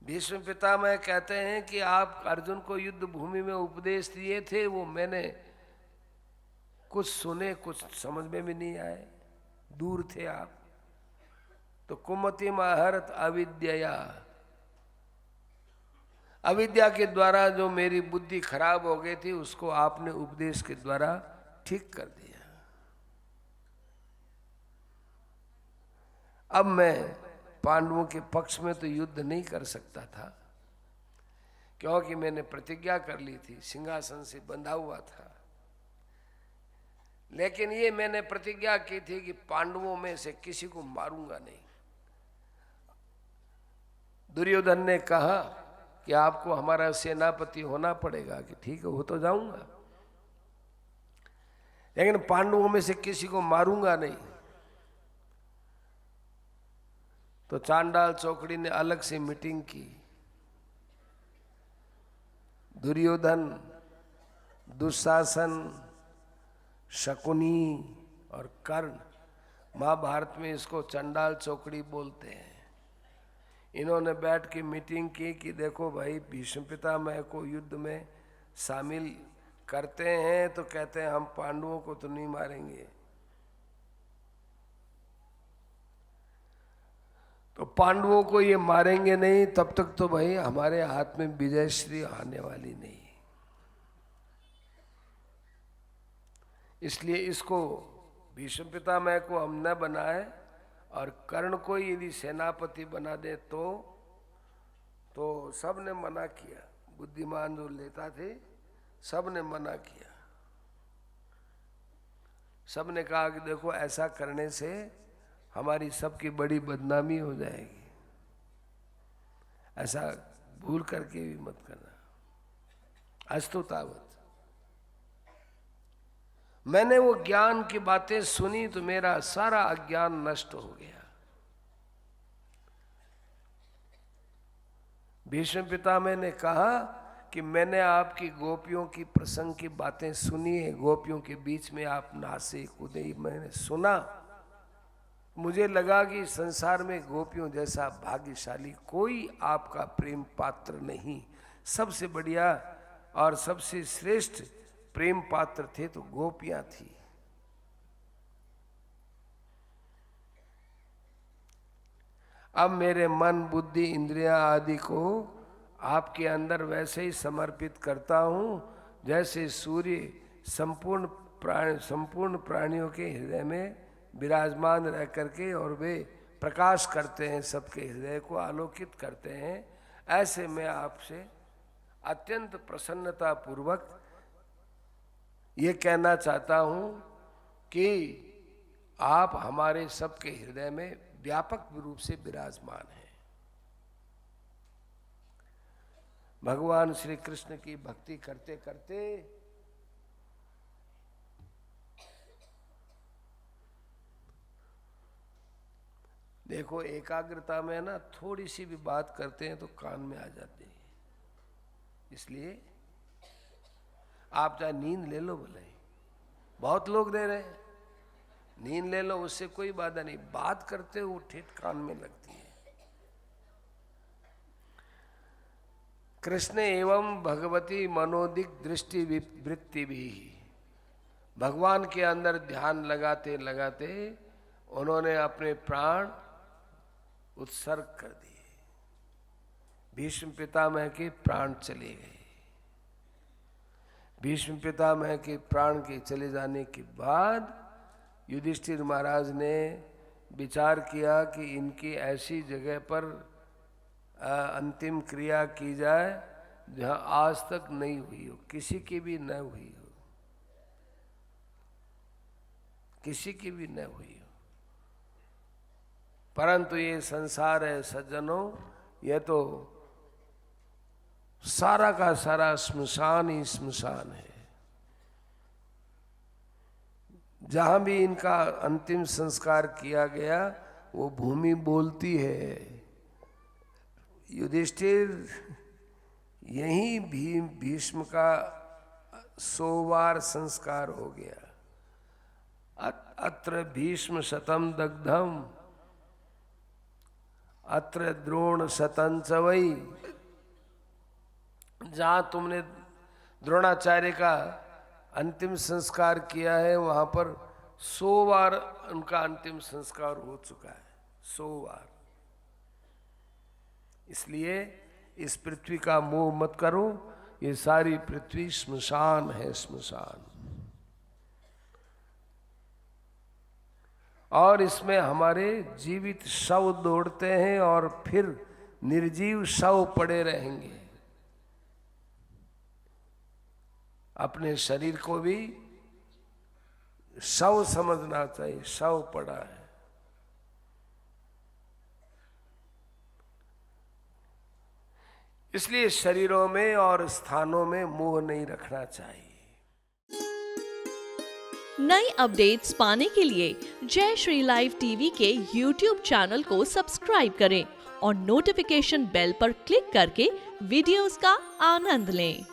भीष्म पितामह कहते हैं कि आप अर्जुन को युद्ध भूमि में उपदेश दिए थे, वो मैंने कुछ सुने, कुछ समझ में भी नहीं आए, दूर थे आप। तो कुमति महरत अविद्या, अविद्या के द्वारा जो मेरी बुद्धि खराब हो गई थी उसको आपने उपदेश के द्वारा ठीक कर दिया। अब मैं पांडवों के पक्ष में तो युद्ध नहीं कर सकता था, क्योंकि मैंने प्रतिज्ञा कर ली थी, सिंहासन से बंधा हुआ था। लेकिन ये मैंने प्रतिज्ञा की थी कि पांडवों में से किसी को मारूंगा नहीं। दुर्योधन ने कहा कि आपको हमारा सेनापति होना पड़ेगा, कि ठीक है वो तो जाऊंगा, लेकिन पांडवों में से किसी को मारूंगा नहीं। तो चांडाल चौकड़ी ने अलग से मीटिंग की। दुर्योधन, दुशासन, शकुनी और कर्ण, महाभारत में इसको चंडाल चौकड़ी बोलते हैं। इन्होंने बैठ के मीटिंग की कि देखो भाई, भीष्म पितामह को युद्ध में शामिल करते हैं तो कहते हैं हम पांडवों को तो नहीं मारेंगे, तो पांडवों को ये मारेंगे नहीं तब तक तो भाई हमारे हाथ में विजयश्री आने वाली नहीं। इसलिए इसको भीष्म पितामह को हम न बनाए और कर्ण को यदि सेनापति बना दे तो सब ने मना किया। बुद्धिमान जो नेता थे सब ने मना किया। सब ने कहा कि देखो ऐसा करने से हमारी सबकी बड़ी बदनामी हो जाएगी, ऐसा भूल करके भी मत करना। अस्तु तावत। मैंने वो ज्ञान की बातें सुनी तो मेरा सारा अज्ञान नष्ट हो गया। भीष्म पितामह ने कहा कि मैंने आपकी गोपियों की प्रसंग की बातें सुनी है, गोपियों के बीच में आप नाचे कूदे, मैंने सुना। मुझे लगा कि संसार में गोपियों जैसा भाग्यशाली कोई आपका प्रेम पात्र नहीं। सबसे बढ़िया और सबसे श्रेष्ठ प्रेम पात्र थे तो गोपियां थी। अब मेरे मन, बुद्धि, इंद्रियां आदि को आपके अंदर वैसे ही समर्पित करता हूं जैसे सूर्य संपूर्ण प्राणियों के हृदय में विराजमान रह करके और वे प्रकाश करते हैं, सबके हृदय को आलोकित करते हैं। ऐसे मैं आपसे अत्यंत प्रसन्नता पूर्वक ये कहना चाहता हूं कि आप हमारे सबके हृदय में व्यापक रूप से विराजमान हैं। भगवान श्री कृष्ण की भक्ति करते करते देखो, एकाग्रता में ना थोड़ी सी भी बात करते हैं तो कान में आ जाते हैं। इसलिए आप चाहे नींद ले लो, भले बहुत लोग दे रहे हैं, नींद ले लो, उससे कोई बाधा नहीं, बात करते हो ठेठ कान में लगती है। कृष्ण एवं भगवती मनोदिक दृष्टि वृत्ति भी, भगवान के अंदर ध्यान लगाते लगाते उन्होंने अपने प्राण उत्सर्ग कर दिए। भीष्म पितामह के प्राण चले गए। भीष्म पितामह के प्राण के चले जाने के बाद युधिष्ठिर महाराज ने विचार किया कि इनकी ऐसी जगह पर अंतिम क्रिया की जाए जहां आज तक नहीं हुई हो, किसी की भी न हुई हो, किसी की भी न हुई हो। परंतु ये संसार है सज्जनों, यह तो सारा का सारा स्मशान ही स्मशान है। जहां भी इनका अंतिम संस्कार किया गया वो भूमि बोलती है। युधिष्ठिर, यही भीष्म का 100 बार संस्कार हो गया। अत्र भीष्म शतम दग्धम अत्र द्रोण शतंच वै, जहां तुमने द्रोणाचार्य का अंतिम संस्कार किया है वहां पर 100 बार उनका अंतिम संस्कार हो चुका है, 100 बार। इसलिए इस पृथ्वी का मोह मत करो, ये सारी पृथ्वी श्मशान है, श्मशान। और इसमें हमारे जीवित शव दौड़ते हैं और फिर निर्जीव शव पड़े रहेंगे। अपने शरीर को भी शव समझना चाहिए, शव पड़ा है। इसलिए शरीरों में और स्थानों में मोह नहीं रखना चाहिए। नई अपडेट्स पाने के लिए जय श्री लाइव टीवी के YouTube चैनल को सब्सक्राइब करें और नोटिफिकेशन बेल पर क्लिक करके वीडियोस का आनंद लें।